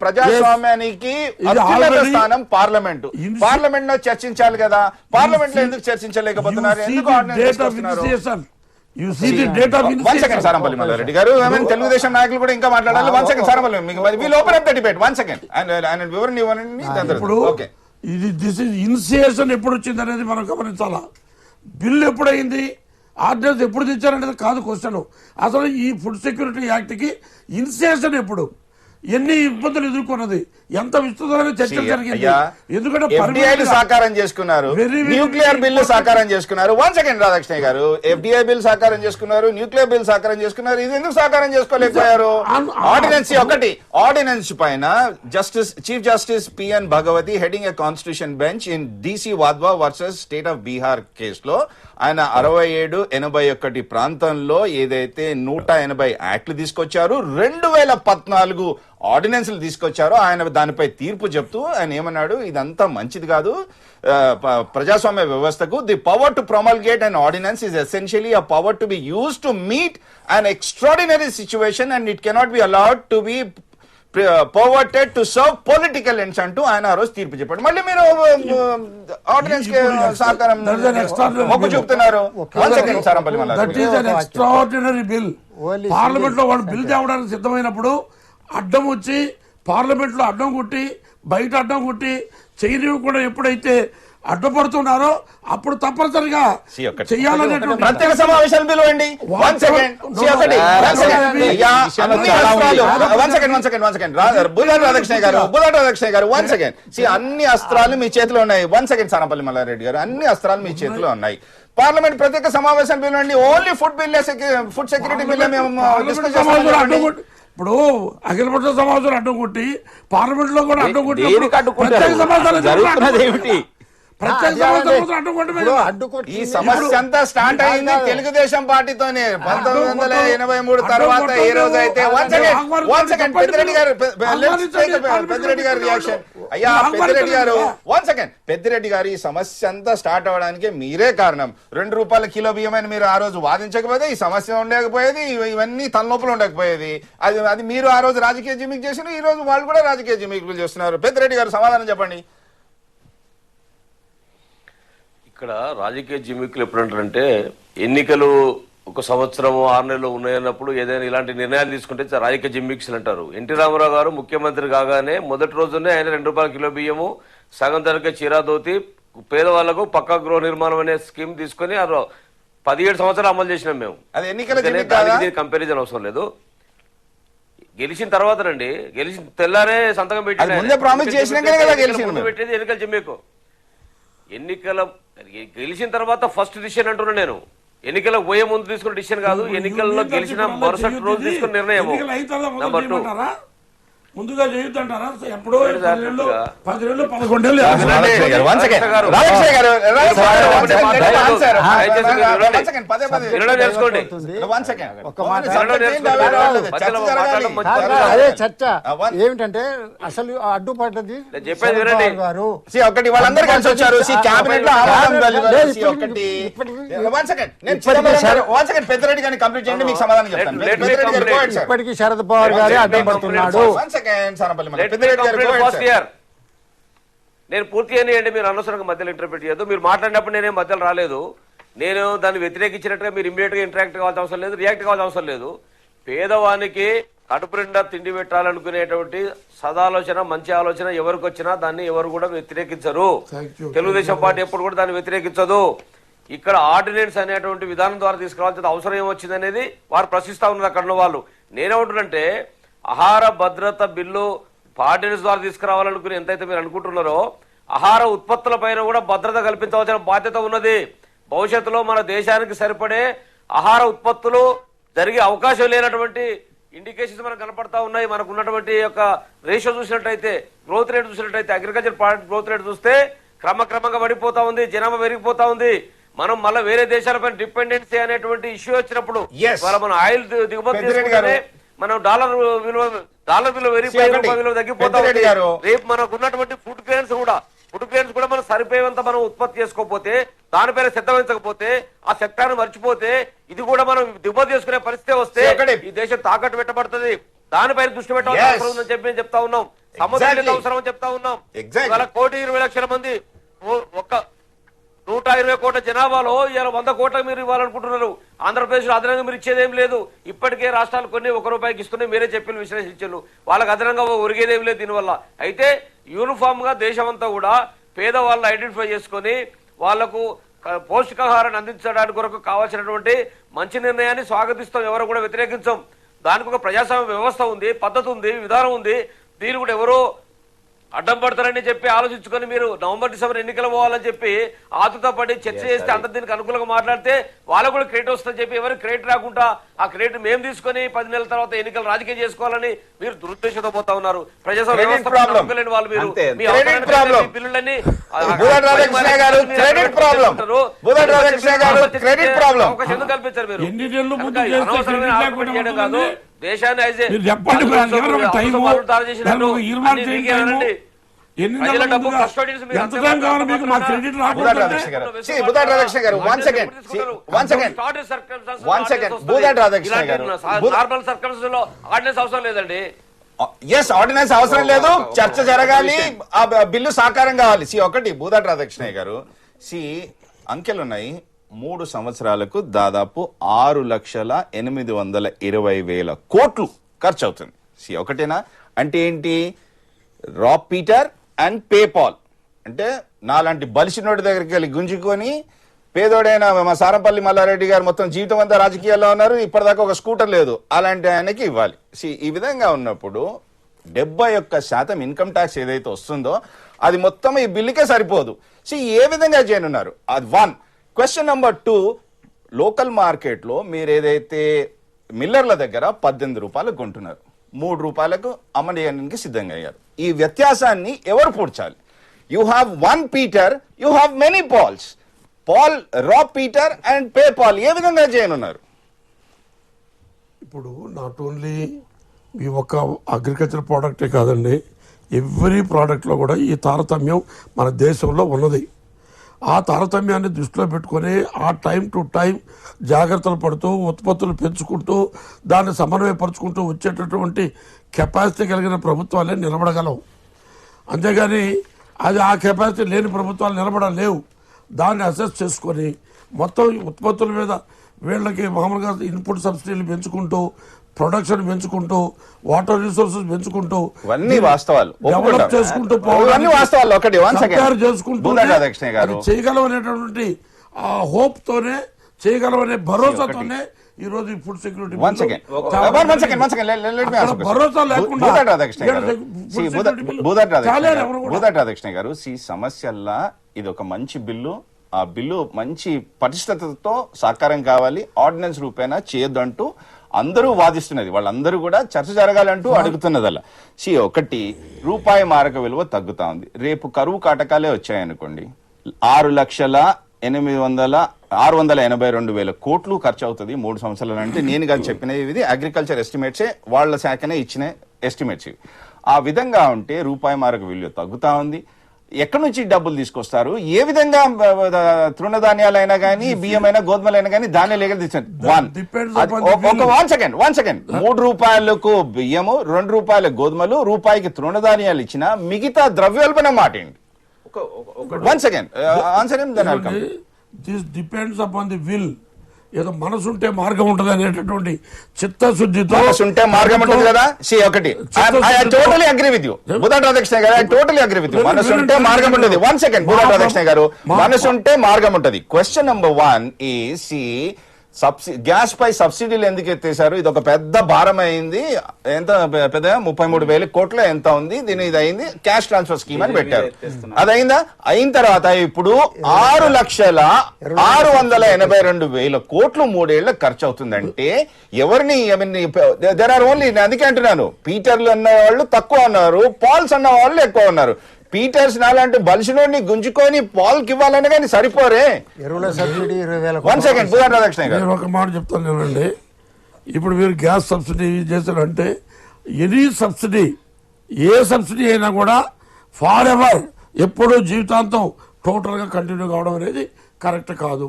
ప్రజాస్వామ్యానికి అత్యున్నత స్థానం పార్లమెంటు. పార్లమెంట్ లో చర్చించాలి కదా. పార్లమెంట్ లో ఎందుకు చర్చించలేకపోతున్నారు? ఎందుకు సారంపల్లి మల్లారెడ్డి గారు, తెలుగుదేశం నాయకులు కూడా ఇంకా మాట్లాడాలి. 1 సెకండ్ సారంపల్లి, we'll open up the debate. 1 second ఆయన వివరణ ఇవ్వండి. ఓకే, ఇది దిస్ ఇస్ ఇనిషియేషన్ ఎప్పుడు వచ్చింది అనేది మనం గమనించాలా. బిల్లు ఎప్పుడైంది, ఆర్డినెన్స్ ఎప్పుడు తెచ్చారనేది కాదు క్వశ్చన్. అసలు ఈ ఫుడ్ సెక్యూరిటీ యాక్ట్ కి ఇనిషియేషన్ ఎప్పుడు, ఎన్ని ఇబ్బందులు ఎదుర్కొన్నది, ఎంత విస్తృతమైన చర్చ జరిగింది. ఎందుకంటే సాకారం చేసుకున్నారు, న్యూక్లియర్ బిల్లు సాకారం చేసుకున్నారు. 1 సెకండ్ రాధాకృష్ణ గారు, ఎఫ్డిఐ బిల్ సాకారం చేసుకున్నారు, న్యూక్లియర్ బిల్ సాకారం చేసుకున్నారు. ఇది ఎందుకు సాకారం చేసుకోలేకపోయారు? ఆర్డినెన్స్ ఒకటి. ఆర్డినెన్స్ పైన chief justice PN Bhagwati heading a constitution bench in DC Wadhwa versus state of Bihar కేసులో ఆయన 67, 81 ప్రాంతంలో ఏదైతే 180 యాక్ట్లు తీసుకొచ్చారు, 2014 ఆర్డినెన్స్లు తీసుకొచ్చారో ఆయన దానిపై తీర్పు చెప్తూ ఆయన ఏమన్నాడు, ఇదంతా మంచిది కాదు ప్రజాస్వామ్య వ్యవస్థకు. The power to promulgate and ordinance is essentially a power to be use to meet an extraordinary situation and it cannot be allowed to be perverted to serve political ends అంటూ ఆయన ఆ రోజు తీర్పు చెప్పాడు. మళ్ళీ మీరు ఆర్డినెన్స్ సహకారం మొగ్గు చూపుతున్నారు. ఎక్స్ట్రాడినరీ బిల్ పార్లమెంట్ లో వాడు బిల్ తేవడానికి సిద్ధమైనప్పుడు అడ్డం వచ్చి పార్లమెంట్ లో అడ్డం కొట్టి బయట అడ్డం కొట్టి చేయనివ్వకుండా ఎప్పుడైతే అడ్డుపడుతున్నారో అప్పుడు తప్పనిసరిగా చేయాలనేటువంటి ప్రత్యేక సమావేశాలు పిలవండి. బుధాటి రాధాకృష్ణ గారు 1 సెకండ్. అన్ని అస్త్రాలు మీ చేతిలో ఉన్నాయి. 1 సెకండ్ సారంపల్లి మల్లారెడ్డి గారు, అన్ని అస్త్రాలు మీ చేతిలో ఉన్నాయి. పార్లమెంట్ ప్రత్యేక సమావేశాలు పిలవండి. Only food bill, food security bill మేము డిస్కస్ చేస్తాం. ఇప్పుడు అఖిలపక్ష సమావేశాలు అడ్డం కొట్టి పార్లమెంట్ లో కూడా అడ్డం కొట్టి దేనికి అడ్డుకుంటారు? ప్రత్యేక సమావేశాలు జరుగుతున్నది ఏమిటి? ప్రత్యేక సమావేశాలు అడ్డం కొట్టి ఈ సమస్య అంతా స్టార్ట్ అయింది తెలుగుదేశం పార్టీతోనే 1983 తర్వాత ఏ రోజు అయితే పెద్దిరెడ్డి గారు రియాక్షన్ అయ్యా పెద్దిరెడ్డి గారు పెద్దిరెడ్డి గారు ఈ సమస్య అంతా స్టార్ట్ అవడానికి మీరే కారణం. 2 రూపాయల కిలో బియ్యమని మీరు ఆ రోజు వాదించకపోతే ఈ సమస్య ఉండకపోయేది, ఇవన్నీ తలనొప్పులు ఉండకపోయేది. అది మీరు ఆ రోజు రాజకీయ జిమ్మిక్ చేసిన, ఈ రోజు వాళ్ళు కూడా రాజకీయ జిమ్మిక్లు చేస్తున్నారు. పెద్దిరెడ్డి గారు సమాధానం చెప్పండి. ఇక్కడ రాజకీయ జిమ్మిక్లు ఎప్పుడంటారంటే ఎన్నికలు 1 సంవత్సరం 6 నెలలు ఉన్నాయన్నప్పుడు ఏదైనా ఇలాంటి నిర్ణయాలు తీసుకుంటే రాజకీయ జిమ్మిక్స్ అంటారు. ఎన్టీ రామారావు గారు ముఖ్యమంత్రి కాగానే మొదటి రోజునే ఆయన 2 రూపాయల కిలో బియ్యము, సగం ధరకే చీరాదోతి, పేదవాళ్లకు పక్కా గృహ నిర్మాణం అనే స్కీమ్ తీసుకుని 17 సంవత్సరాలు అమలు చేసినాం మేము. అది ఎన్నికల కంపారిజన్ అవసరం లేదు. గెలిచిన తర్వాతనండి, గెలిచిన తెల్లారే సంతకం అది ముందే ప్రామిస్ చేసినాకనే కదా గెలిచింది. ముందు పెట్టేది ఎన్నికల జిమ్మికు. గెలిచిన తర్వాత ఫస్ట్ డిసిషన్ అంటున్నా నేను. ఎన్నికలకు పోయే ముందు తీసుకున్న డిసిషన్ కాదు, ఎన్నికల్లో గెలిచిన మరుసటి రోజు తీసుకున్న నిర్ణయం. నెంబర్ 2 ముందుగా చేయొద్దంటారా? ఎప్పుడో 10 నెలలు 11 నెలలు అదే చర్చ ఏమిటంటే అసలు అడ్డుపడ్డది ఒకటి వాళ్ళందరూ కలిసి వచ్చారు పెద్దిరెడ్డి గారిని కంప్లీట్ చేయండి, మీకు సమాధానం చెప్తాను. ఇప్పటికీ శరద్ పవార్ గారే అడ్డం పడుతున్నాడు. నేను పూర్తి అయ్యండి, మీరు అనవసరంగా మధ్యలో ఇంటర్ప్రిట్ చేయొద్దు. మీరు మాట్లాడినప్పుడు నేనేం మధ్యలో రాలేదు. నేను దాన్ని వ్యతిరేకించినట్టుగా మీరు ఇమ్మీడియట్ గా ఇంటరాక్ట్ కావాల్సిన అవసరం లేదు, రియాక్ట్ కావాల్సిన అవసరం లేదు. పేదవానికి కడుపు నిండా తిండి పెట్టాలనుకునేటువంటి సదాలోచన, మంచి ఆలోచన ఎవరికి వచ్చినా దాన్ని ఎవరు కూడా వ్యతిరేకించరు. తెలుగుదేశం పార్టీ ఎప్పుడు కూడా దాన్ని వ్యతిరేకించదు. ఇక్కడ ఆర్డినెన్స్ అనేటువంటి విధానం ద్వారా తీసుకురావాల్సిన అవసరం ఏమొచ్చింది అనేది వారు ప్రశ్నిస్తా ఉన్నారు అక్కడ ఉన్న వాళ్ళు. నేనేమంటున్నంటే ఆహార భద్రత బిల్లు ఆర్డినెన్స్ ద్వారా తీసుకురావాలనుకుని ఎంతైతే మీరు అనుకుంటున్నారో ఆహార ఉత్పత్తుల పైన కూడా భద్రత కల్పించవలసిన బాధ్యత ఉన్నది. భవిష్యత్తులో మన దేశానికి సరిపడే ఆహార ఉత్పత్తులు జరిగే అవకాశం లేనటువంటి ఇండికేషన్స్ మనకు కనపడతా ఉన్నాయి. మనకు ఉన్నటువంటి యొక్క రేషియో చూసినట్టయితే, గ్రోత్ రేట్ చూసినట్టయితే, అగ్రికల్చర్ ప్రోడక్ట్ గ్రోత్ రేట్ చూస్తే క్రమక్రమంగా పడిపోతా ఉంది, జనాభా పెరిగిపోతా ఉంది. మనం మళ్ళీ వేరే దేశాలపైన డిపెండెన్సీ అనేటువంటి ఇష్యూ వచ్చినప్పుడు మనం ఆయిల్ దిగుమతి చేసుకుంటేనే మనం డాలర్ విలువ పెరిగిపోయి రూపాయి విలువ తగ్గిపోతా ఉంది. రేపు మనకు ఉన్నటువంటి ఫుడ్ గ్రెయిన్స్ కూడా మనం సరిపోయేంత మనం ఉత్పత్తి చేసుకోకపోతే, దానిపైన శ్రద్ధ వహించకపోతే, ఆ సెక్టార్ మర్చిపోతే, ఇది కూడా మనం దిగుమతి చేసుకునే పరిస్థితి వస్తే ఈ దేశం తాకట్టు పెట్టబడుతుంది. దానిపైన దృష్టి పెట్టాల్సిన అవసరం ఉందని చెప్పి నేను చెప్తా ఉన్నాం. సముద్ర అవసరం అని చెప్తా ఉన్నాం. 1,20,00,000 మంది, 120 కోట్ల జనాభాలో ఇలా 100 కోట్ల మీరు ఇవ్వాలనుకుంటున్నారు. ఆంధ్రప్రదేశ్ లో అదనంగా మీరు ఇచ్చేదేం లేదు. ఇప్పటికే రాష్ట్రాలు కొన్ని 1 రూపాయికి ఇస్తున్నాయి, మీరే చెప్పిన విశ్లేషించారు. వాళ్ళకి అదనంగా ఒరిగేదేం లేదు దీనివల్ల. అయితే యూనిఫామ్ గా దేశమంతా కూడా పేదవాళ్ళని ఐడెంటిఫై చేసుకుని వాళ్లకు పౌష్టికాహారాన్ని అందించడానికి కొరకు కావాల్సినటువంటి మంచి నిర్ణయాన్ని స్వాగతిస్తాం, ఎవరు కూడా వ్యతిరేకించాం. దానికి ఒక ప్రజాస్వామ్య వ్యవస్థ ఉంది, పద్ధతి ఉంది, విధానం ఉంది. దీన్ని కూడా ఎవరో అడ్డం పడతారని చెప్పి ఆలోచించుకొని మీరు నవంబర్ డిసెంబర్ ఎన్నికలు పోవాలని చెప్పి ఆతుతపడి చర్చ చేస్తే అంత దీనికి అనుకూలంగా మాట్లాడితే వాళ్ళకు కూడా క్రెడిట్ వస్తుందని చెప్పి ఎవరికి క్రెడిట్ రాకుండా ఆ క్రెడిట్ మేము తీసుకొని 10 నెలల తర్వాత ఎన్నికలు రాజకీయం చేసుకోవాలని మీరు దురుద్దేశంతో పోతా ఉన్నారు. ప్రజాస్వామ్య వ్యవస్థ వాళ్ళు మీరు బిల్లులన్నీ అవకాశం ఎందుకు కల్పించారు? మీరు చేయడం కాదు, దేశాన్ని అవసరం లేదండి. ఆర్డినెన్స్ అవసరం లేదు, చర్చ జరగాలి, ఆ బిల్లు సాకారం కావాలి. ఒకటి భూదాటి రాధాకృష్ణయ్య గారు, అంకెలున్నాయి. 3 సంవత్సరాలకు దాదాపు 6,820,000 కోట్లు ఖర్చు అవుతుంది. ఒకటేనా అంటే ఏంటి? రా పీటర్ అండ్ పేపాల్ అంటే నాలాంటి బలిసినోడి దగ్గరికి వెళ్ళి గుంజుకొని పేదోడైన మా సారంపల్లి మల్లారెడ్డి గారు మొత్తం జీవితం అంతా రాజకీయాల్లో ఉన్నారు, ఇప్పటిదాకా ఒక స్కూటర్ లేదు, అలాంటి ఆయనకి ఇవ్వాలి. ఈ విధంగా ఉన్నప్పుడు 71% ఇన్కమ్ ట్యాక్స్ ఏదైతే వస్తుందో అది మొత్తం ఈ బిల్లుకే సరిపోదు. ఏ విధంగా చేయనున్నారు? అది 1. క్వశ్చన్ నెంబర్ 2, లోకల్ మార్కెట్లో మీరు ఏదైతే మిల్లర్ల దగ్గర 18 రూపాయలు కొంటున్నారు, రూపాయలకు అమ్మడానికి సిద్ధంగా అయ్యారు. ఈ వ్యత్యాసాన్ని ఎవరు పూడ్చాలి? You have one Peter, you have many Pauls. Paul, rob Peter and pay Paul ఏ విధంగా చేయనున్నారు? ఇప్పుడు నాట్ ఓన్లీ ఈ ఒక్క అగ్రికల్చర్ ప్రోడక్టే కాదండి, ఎవ్రీ ప్రోడక్ట్లో కూడా ఈ తారతమ్యం మన దేశంలో ఉన్నది. ఆ తారతమ్యాన్ని దృష్టిలో పెట్టుకొని ఆ టైం టు టైం జాగ్రత్తలు పడుతూ ఉత్పత్తులు పెంచుకుంటూ దాన్ని సమన్వయపరుచుకుంటూ వచ్చేటటువంటి కెపాసిటీ కలిగిన ప్రభుత్వాలే నిలబడగలవు. అంతేగాని అది ఆ కెపాసిటీ లేని ప్రభుత్వాలు నిలబడలేవు. దాన్ని అసెస్ చేసుకొని మొత్తం ఉత్పత్తుల మీద వీళ్ళకి మామూలుగా ఇన్పుట్ సబ్సిడీలు పెంచుకుంటూ ప్రొడక్షన్ పెంచుకుంటూ వాటర్ రిసోర్సెస్ పెంచుకుంటూ ఇవన్నీ వాస్తవాలు డెవలప్ చేసుకుంటూ ఇవన్నీ వాస్తవాలు. ఒకటి కంపేర్ చేసుకుంటూ గారు చేయగలం అనేటటువంటి ఆ హోప్ తోనే చేయగలం అనే భరోసాతోనే ఈ రోజు ఈ ఫుడ్ సెక్యూరిటీ భరోసా లేకుండా భూదట్ రాధాకృష్ణ గారు, ఈ సమస్యల్లా ఇది ఒక మంచి బిల్లు. ఆ బిల్లు మంచి పటిష్టతతో సాకారం కావాలి, ఆర్డినెన్స్ రూపేణా చేయొద్దంటూ అందరూ వాదిస్తున్నది. వాళ్ళందరూ కూడా చర్చ జరగాలంటూ అడుగుతున్నదల్లా. ఒకటి, రూపాయి మారక విలువ తగ్గుతా ఉంది. రేపు కరువు కాటకాలే వచ్చాయనుకోండి, 6,682,000 కోట్లు ఖర్చు అవుతుంది 3 సంవత్సరాలు. అంటే నేను కాదు చెప్పినది, ఇది అగ్రికల్చర్ ఎస్టిమేట్సే, వాళ్ళ శాఖనే ఇచ్చిన ఎస్టిమేట్స్ ఇవి. ఆ విధంగా ఉంటే రూపాయి మారక విలువ తగ్గుతా ఉంది. ఎక్కడి నుంచి డబ్బులు తీసుకొస్తారు? ఏ విధంగా తృణధాన్యాలైనా కానీ, బియ్యమైనా, గోధుమలైనా కానీ ధాన్యాలు ఎక్కడ తీసుకొస్తారు? 1 సెకండ్ 3 రూపాయలకు బియ్యము, 2 రూపాయల గోధుమలు, రూపాయికి తృణధాన్యాలు ఇచ్చిన మిగతా ద్రవ్యోల్బణం మాట ఏంటి? 1 సెకండ్ ఆన్సర్ ఏం? This depends upon the will. ఏదో మనసుంటే మార్గం ఉంటుంది అనేటటువంటి చిత్తశుద్ధితో ఉంటే మార్గం ఉంటుంది కదా. ఒకటి, టోటలీ అగ్రీ విత్ యూ భూదట్ రాధాకృష్ణ గారు, I totally agree with you. మనసు ఉంటే మార్గం ఉంటుంది. 1 సెకండ్ భూదట్ రాధాకృష్ణ గారు, మనసు ఉంటే మార్గం ఉంటుంది. క్వశ్చన్ నెంబర్ 1 ఈజ్, గ్యాస్ పై సబ్సిడీలు ఎందుకు ఎత్తేసారు? ఇది ఒక పెద్ద భారం అయింది. ఎంత పెద్ద 33,000 కోట్ల ఎంత ఉంది, దీని ఇది అయింది, క్యాష్ ట్రాన్స్ఫర్ స్కీమ్ అని పెట్టారు. అదైందా? అయిన తర్వాత ఇప్పుడు 6,682,000 కోట్లు 3 ఏళ్లకు ఖర్చు అవుతుందంటే ఎవరిని, దేర్ ఆర్ ఓన్లీ, అందుకే అంటున్నాను, పీటర్లు అన్న వాళ్ళు తక్కువ ఉన్నారు, పాల్స్ అన్న వాళ్ళు ఎక్కువ ఉన్నారు. పీటర్స్ నాలంటే బలిసినోడిని గుంజుకొని పాల్కి ఇవ్వాలని కానీ సరిపోరే. ఎరువుల సబ్సిడీ 20,000. 1 సెకండ్ భూదట్ రాధాకృష్ణ గారు, నేను ఒక మాట చెప్తాను నేనండి. ఇప్పుడు మీరు గ్యాస్ సబ్సిడీ చేశారంటే ఎనీ సబ్సిడీ, ఏ సబ్సిడీ అయినా కూడా ఫార్ ఎవర్, ఎప్పుడూ జీవితాంతం టోటల్గా కంటిన్యూ కావడం అనేది కరెక్ట్ కాదు.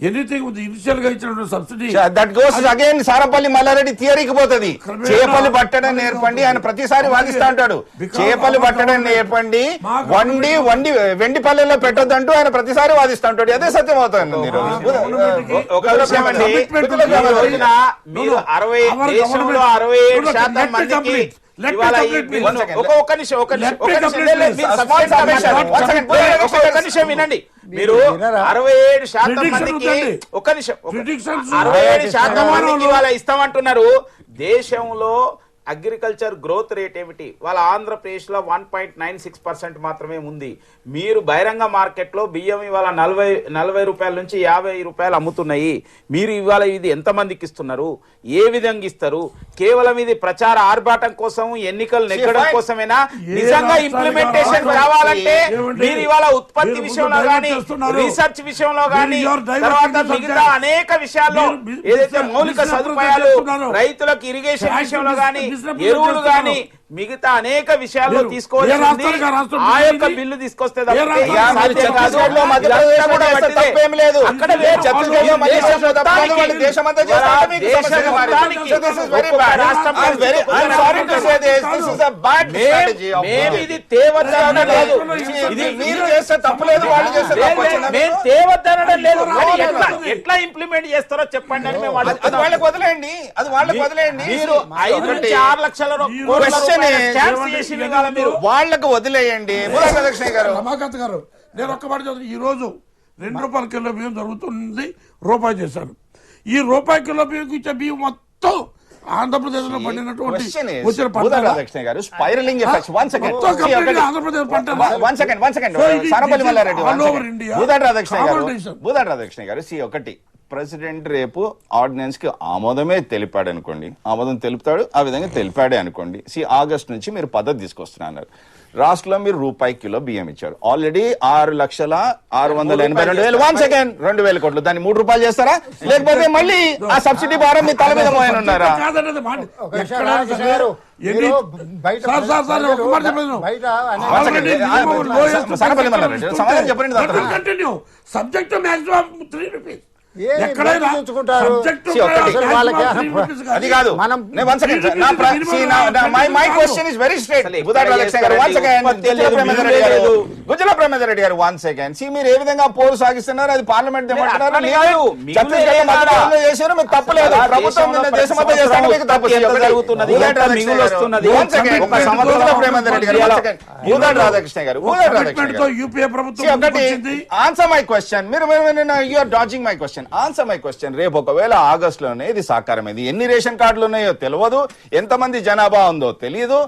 ఎనీథింగ్ ఇనిషియల్ గా ఇచ్చిన subsidy that goes again Sarapalli Mallareddy థియరీకి పోతుంది. చేపలు పట్టడం నేర్పండి ఆయన ప్రతిసారి వాదిస్తా అంటాడు. చేపలు పట్టడం నేర్పండి, వండి వెండి పల్లెల్లో పెట్టొద్దంటూ ఆయన ప్రతిసారి వాదిస్తా ఉంటాడు. అదే సత్యం అవుతుంది. ఒక విషయం అండి, మీరు 67% మందికి వినండి, మీరు 67% మందికి 67% మందికి ఇవాళ ఇస్తామంటున్నారు. దేశంలో అగ్రికల్చర్ గ్రోత్ రేట్ ఏమిటి? వాళ్ళ ఆంధ్రప్రదేశ్ లో 1.96% మాత్రమే ఉంది. మీరు బహిరంగ మార్కెట్ లో బియ్యం ఇవాళ 40 రూపాయల నుంచి 50 రూపాయలు అమ్ముతున్నాయి. మీరు ఇవాళ ఇది ఎంత మందికి ఇస్తున్నారు? ఏ విధంగా ఇస్తారు? కేవలం ఇది ప్రచార ఆర్భాటం కోసం, ఎన్నికలు నెగ్గడం కోసమేనా? నిజంగా ఇంప్లిమెంటేషన్ కావాలంటే మీరు ఇవాళ ఉత్పత్తి విషయంలో గానీ, రీసెర్చ్ విషయంలో గానీ, తర్వాత మిగతా అనేక విషయాల్లో ఏదైతే మౌలిక సదుపాయాలు, రైతులకు ఇరిగేషన్ విషయంలో గానీ, ఎరువులు గానీ, మిగతా అనేక విషయాల్లో తీసుకోవాల్సింది ఆ యొక్క బిల్లు తీసుకొస్తే ఇది తేవద్దనడం లేదు, ఇది మీరు చేస్తే తప్పలేదు, వాళ్ళు చేస్తే మేము తేవద్దనడం లేదు. ఎట్లా ఇంప్లిమెంట్ చేస్తారో చెప్పండి అని మేము అది వాళ్ళకి వదిలేయండి, అది వాళ్ళకి వదిలేయండి. మీరు 5 నుంచి 6 లక్షల వాళ్ళకు వదిలేయండి. రమాకాంత్ గారు, నేను ఒక్క మాట చదువు. ఈ రోజు 2 రూపాయల కిలో బియ్యం జరుగుతుంది, రూపాయి చేశాను. ఈ రూపాయి కిలో బియ్యం ఇచ్చే బియ్యం మొత్తం ఆంధ్రప్రదేశ్ లో పండినటువంటి వచ్చిన పంట స్పైరలింగ్ ఎఫెక్ట్స్. భూదట్ రాధాకృష్ణ గారు, ఒకటి ప్రెసిడెంట్ రేపు ఆర్డినెన్స్ కి ఆమోదమే తెలిపాడు అనుకోండి, ఆమోదం తెలుపుతాడు, ఆ విధంగా తెలిపాడే అనుకోండి. ఆగస్ట్ నుంచి మీరు పద్ధతి తీసుకొస్తున్నారు. రాష్ట్రంలో మీరు రూపాయి కిలో బియ్యం ఇచ్చారు. ఆల్రెడీ 6,682,000. 1 సెకండ్, 2,000 కోట్లు. దాన్ని 3 రూపాయలు చేస్తారా, లేకపోతే మళ్ళీ ఆ సబ్సిడీ భారం మీ తల మీద మోయనున్నారా? కాదన్నది మాట. ఒక నిమిషం ఎక్కడ రాజకృష్ణ గారు, ఎన్ని- మీరు బయట సార్, సార్, సార్, ఒక మాట చెప్పలేదు. బయట Already minimum lowest Sanapalli Mallareddy, సమాధానం చెప్పండి. Let me continue. Subject to maximum 3 rupees. ఏ ఎక్కడైనా బయట తెచ్చుకుంటారు? subject to See, ఒకటి. maximum వాళ్ళకి 3 rupees కాదు. అది కాదు. మనం- one second. My question is very straight. Gujarat Radhakrishna గారు, 1 second. గుజరాత్ ప్రేమేందర్ రెడ్డి గారు 1 second. మీరు ఏ విధంగా పోరు సాగిస్తున్నారు, అది పార్లమెంట్ చేశారు, మీకు తప్పలేదు. ప్రభుత్వం దేశమంతా చేస్తాను, మీకు తప్పు. రాధాకృష్ణ గారు, యూపీఏ ప్రభుత్వం ఆన్సర్ మై క్వశ్చన్. మీరు you are dodging my question. Answer my question. రేపు ఒకవేళ ఆగస్ట్ లోనే ఇది సాకారమైంది, ఎన్ని రేషన్ కార్డులు ఉన్నాయో తెలియదు, ఎంతమంది జనాభా ఉందో తెలియదు,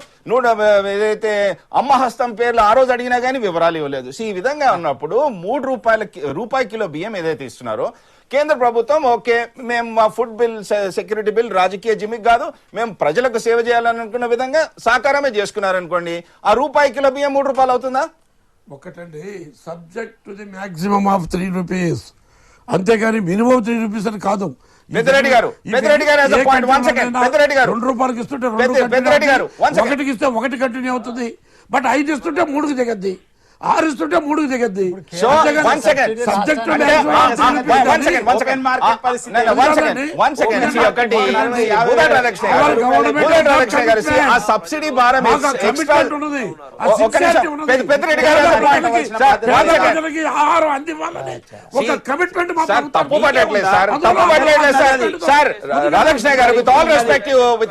ఏదైతే అమ్మ హస్తం పేర్లు ఆ రోజు అడిగినా కానీ వివరాలు ఇవ్వలేదు. ఈ విధంగా ఉన్నప్పుడు రూపాయి కిలో బియ్యం ఏదైతే ఇస్తున్నారో కేంద్ర ప్రభుత్వం, ఓకే మేము మా ఫుడ్ బిల్, సెక్యూరిటీ బిల్ రాజకీయ జిమిక్ కాదు, మేము ప్రజలకు సేవ చేయాలని అనుకున్న విధంగా సాకారమే చేసుకున్నారనుకోండి, ఆ రూపాయి కిలో బియ్యం 3 రూపాయలు అవుతుందా? ఒకటండి, subject to the maximum of 3 rupees, అంతేగాని మినిమం 3 రూపీస్ అని కాదు. పెద్దిరెడ్డి గారు, has a point. 1 second. Peddireddy గారు, 2 రూపాయలకి ఇస్తుంటే పెద్దిరెడ్డి గారు, 1 second. 1కి ఇస్తే 1 కంటిన్యూ అవుతుంది. బట్ 5 ఇస్తుంటే 3కి దిగద్ది, 6 ఇస్తుంటే 3కి దిగద్ది. So, 1 second. సబ్జెక్ట్ See, ఒకటి, భూదాన్ రాధాకృష్ణ గారు, ఆ సబ్సిడీ భారం ఎక్స్ట్రా. పెద్దిరెడ్డి గారు, ఆహారం అందివ్వాలని ఒక కమిట్మెంట్ తప్పు పడట్లేదు సార్, తప్పు పడట్లేదు సార్. రాధాకృష్ణ గారు, విత్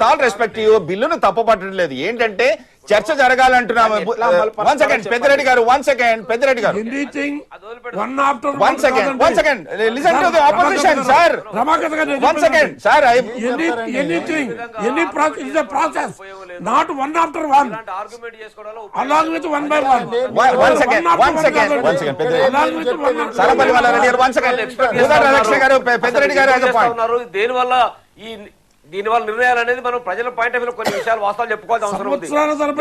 ఆల్ రెస్పెక్ట్ బిల్లును తప్పు పట్టట్లేదు. ఏంటంటే చర్చ జరగాలంటున్నాము. 1 సెకండ్ పెద్దిరెడ్డి గారు, 1 సెకండ్ పెద్దిరెడ్డి గారు, 1 second. Listen to the opposition sir. 1 second sir. Any process, not 1 after 1, argument చేసుకోవడంలో along with 1 by 1. 1 second Sarapalli Mallareddy గారు, 1 సెకండ్. భూదాన్ రాధాకృష్ణ గారు, పెద్దిరెడ్డి గారు has a point. దేనివల్ల దీనివల్ల నిర్ణయాలు అనేది మనం ప్రజల పాయింట్ ఆఫ్ వ్యూ కొన్ని విషయాలు వాస్తవాలు చెప్పుకోవాల్సిన అవసరం ఉంది.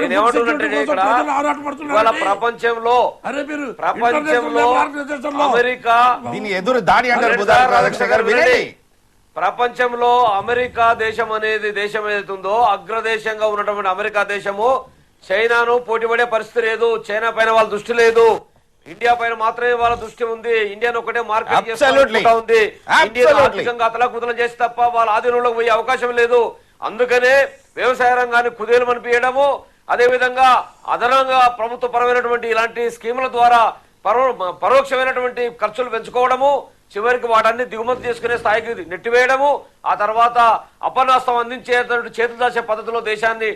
నేను ఏమంటున్నానంటే ఇక్కడ ఇవాళ ప్రపంచంలో అమెరికా దీని ఎదురు దాడి అంటారు భూదాన్ రాధాకృష్ణ గారు. వినండి, ప్రపంచంలో అమెరికా దేశం ఏదైతే ఉందో అగ్రదేశంగా ఉన్నటువంటి అమెరికా దేశము చైనాను పోటీపడే పరిస్థితి లేదు. చైనా పైన వాళ్ళ దృష్టి లేదు, ఇండియా పైన మాత్రమే వాళ్ళ దృష్టి ఉంది. ఇండియాను ఒకటే మార్కెట్ చేసుకుంటా ఉంది. ఇండియా ఆర్థికంగా అతలాకుతలం చేసి తప్ప వాళ్ళ ఆధీనంలోకి పోయే అవకాశం లేదు. అందుకనే వ్యవసాయ రంగాన్ని కుదేలు మనిపించడము, అదేవిధంగా అదనంగా ప్రభుత్వ పరమైనటువంటి ఇలాంటి స్కీముల ద్వారా పరోక్షమైనటువంటి ఖర్చులు పెంచుకోవడము, చివరికి వాటన్ని దిగుమతి చేసుకునే స్థాయికి నెట్టివేయడము, ఆ తర్వాత అపనాస్తం అందించేటువంటి చేతులు దాచే పద్ధతిలో దేశాన్ని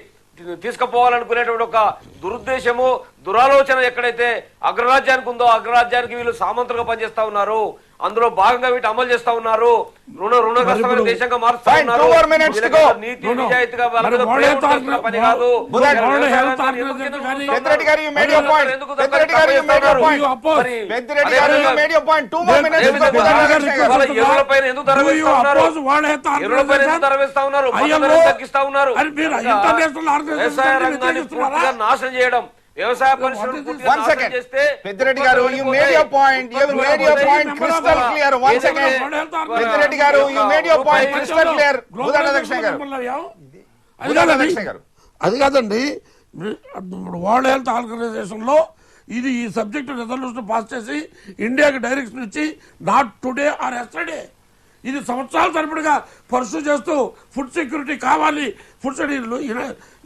తీసుకుపోవాలనుకునేటువంటి ఒక దురుద్దేశము, దురాలోచన ఎక్కడైతే అగ్రరాజ్యానికి ఉందో అగ్రరాజ్యానికి వీళ్ళు సామంతులుగా పనిచేస్తా ఉన్నారు. అందులో భాగంగా వీటి అమలు చేస్తా ఉన్నారు. రుణగ్రస్తమైన దేశంగా మారుస్తా ఉన్నారు. నీతి నిజాయితీగా పని కాదు. ఎరువులపైన ఎందుకు ధర వేస్తా ఉన్నారు, తగ్గిస్తా ఉన్నారు. వ్యవసాయ రంగాన్ని పూర్తిగా నాశనం చేయడం, వ్యవసాయ పరిశ్రమ చేస్తే పెద్దిరెడ్డి గారు, you made your point crystal clear. 1 second. Peddireddy గారు, you made your point crystal clear. Bhoodan Radhakrishna గారు, అది కాదండి, వరల్డ్ హెల్త్ ఆర్గనైజేషన్ లో ఇది ఈ సబ్జెక్ట్ రెజల్యూషన్ పాస్ చేసి ఇండియాకి డైరెక్షన్ ఇచ్చి నాట్ టుడే ఆర్ ఎస్టర్డే, ఇది సంవత్సరాల తరపుడుగా పర్సూ చేస్తూ ఫుడ్ సెక్యూరిటీ కావాలి, ఫుడ్ సెక్యూరిటీ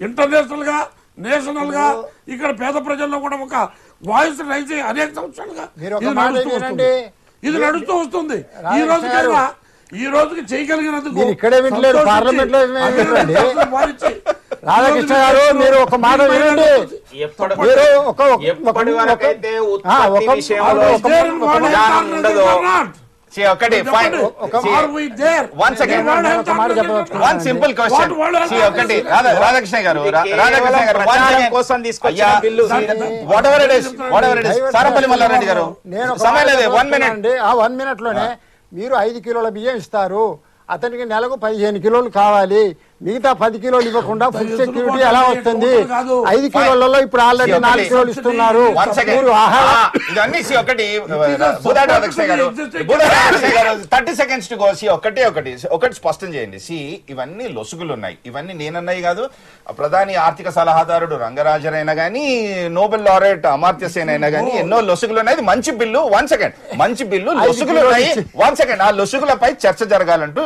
ఇంటర్నేషనల్ గా నేషనల్ గా ఇక్కడ పేద ప్రజల్లో కూడా ఒక వాయిస్ రైజ్ అనేక సంవత్సరాలుగా ఇది నడుస్తూ వస్తుంది. ఈ రోజుకి చేయగలిగినందుకు ఇక్కడే వింటలేరు, పార్లమెంట్ లో రాధాకృష్ణ గారు మీరు ఒక మాట వినండి. మీరు ఒకటి వన్ సింపుల్ క్వశ్చన్. ఒకటి రాధాకృష్ణ గారు, సరపల్లి మల్లారెడ్డి గారు, నేను 1 minute. ఆ 1 minute లోనే మీరు 5 కిలోల బియ్యం ఇస్తారు, అతనికి నెలకు 15 కిలోలు కావాలి, మిగతా 10 కిలోలు ఇవ్వకుండా ఫుడ్ సెక్యూరిటీ ఎలా వస్తుంది? 5 కిలోలలో ఇప్పుడు ఆల్రెడీ 4 కిలోలు ఇస్తున్నారు. మీరు ఆహారం ఇవన్నీ ఒకటి బుధాటి రాధాకృష్ణ గారు 30 సెకండ్స్ టు గో. ఒకటి స్పష్టం చేయండి. ఇవన్నీ లొసుగులు ఉన్నాయి. ఇవన్నీ నేనన్నాయి కాదు, ప్రధాని ఆర్థిక సలహాదారుడు రంగరాజన్ అయినా గానీ, నోబెల్ లారెట్ అమర్త్య సేన్ అయినా గానీ ఎన్నో లొసుగులు ఉన్నాయి. మంచి బిల్లు, 1 సెకండ్, మంచి బిల్లు, లొసుగులు ఉన్నాయి. 1 సెకండ్, ఆ లొసుగులపై చర్చ జరగాలంటూ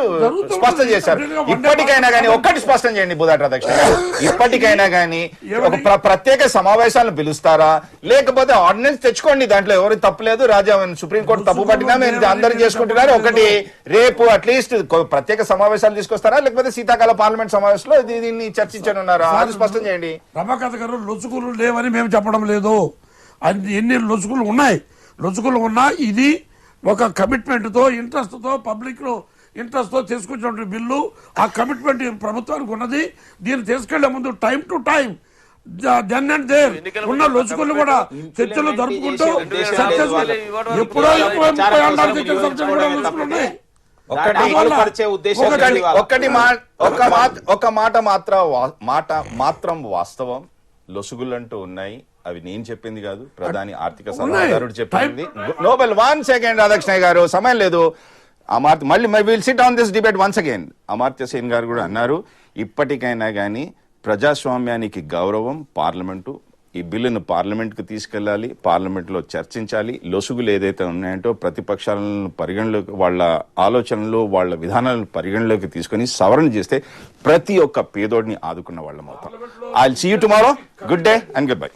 స్పష్టం చేశారు. ఇప్పటికైనా కానీ ఒక్కటి స్పష్టం చేయండి బుధాటి రాధాకృష్ణ గారు, ఇప్పటికైనా కానీ ఒక ప్రత్యేక సమావేశాలను పిలుస్తారా, లేకపోతే ఆర్డినెన్స్ తెచ్చుకోండి, దాంట్లో ఎవరు తప్పులేదు. రాజా సుప్రీంకోర్టు తప్పు పట్టినా మీరు అందరూ చేసుకుంటున్నారు. ఒకటి రేపు అట్లీస్ట్ ప్రత్యేక సమావేశాలు తీసుకొస్తారా, లేకపోతే శీతాకాల పార్లమెంట్ సమావేశంలో దీన్ని చర్చించనున్నారా? అది స్పష్టం చేయండి. రమాకాంత్ గారు, లొసుగులు లేవని మేము చెప్పడం లేదు. ఎన్ని లొసుగులు ఉన్నాయి, లొసుగులు ఉన్నా ఇది ఒక కమిట్మెంట్ తో, ఇంట్రెస్ట్ తో, పబ్లిక్ లో ఇంట్రెస్ట్ తో తీసుకొచ్చినటువంటి బిల్లు. ఆ కమిట్మెంట్ ప్రభుత్వానికి ఉన్నది. దీన్ని తీసుకెళ్లే ముందు టైం టు టైం ఉన్న లొసుగులు కూడా చర్చలు జరుపుకుంటూ ఎప్పుడో ఒక మాట మాత్రం వాస్తవం, లొసుగులంటూ ఉన్నాయి. అవి నేను చెప్పింది కాదు, ప్రధాని ఆర్థిక సలహాదారుడు చెప్పింది. నోబెల్ 1 సెకండ్ రాధాకృష్ణ గారు, సమయం లేదు. మళ్ళీ will SIT on this debate once again. Amartya Sen గారు కూడా అన్నారు, ఇప్పటికైనా కానీ ప్రజాస్వామ్యానికి గౌరవం పార్లమెంటు. ఈ బిల్లును పార్లమెంట్కి తీసుకెళ్లాలి, పార్లమెంట్లో చర్చించాలి. లొసుగులు ఏదైతే ఉన్నాయంటో ప్రతిపక్షాలను పరిగణలోకి, వాళ్ళ ఆలోచనలు, వాళ్ళ విధానాలను పరిగణలోకి తీసుకుని సవరణ చేస్తే ప్రతి ఒక్క పేదోడిని ఆదుకున్న వాళ్ళం అవుతాం. I will see you tomorrow. Good day and good by.